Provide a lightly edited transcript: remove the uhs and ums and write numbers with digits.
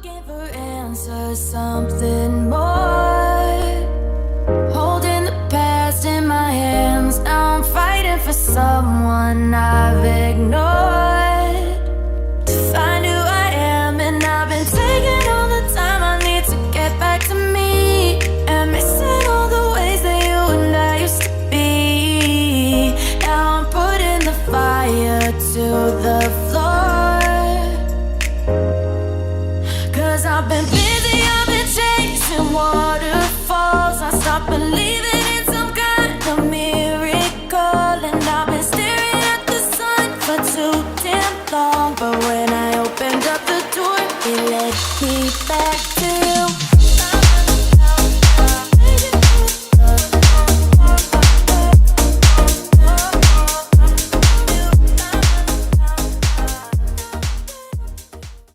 looking for answers, something more. Holding the past in my hands, now I'm fighting for someone I've ignored. To find who I am, and I've been taking all the time I need to get back to me, and missing all the ways that you and I used to be. Now I'm putting the fire to the floor, 'cause I've been busy, I've been chasing waterfalls. I stopped believing in some kind of miracle, and I've been staring at the sun for too damn long. But when I opened up the door, it led me back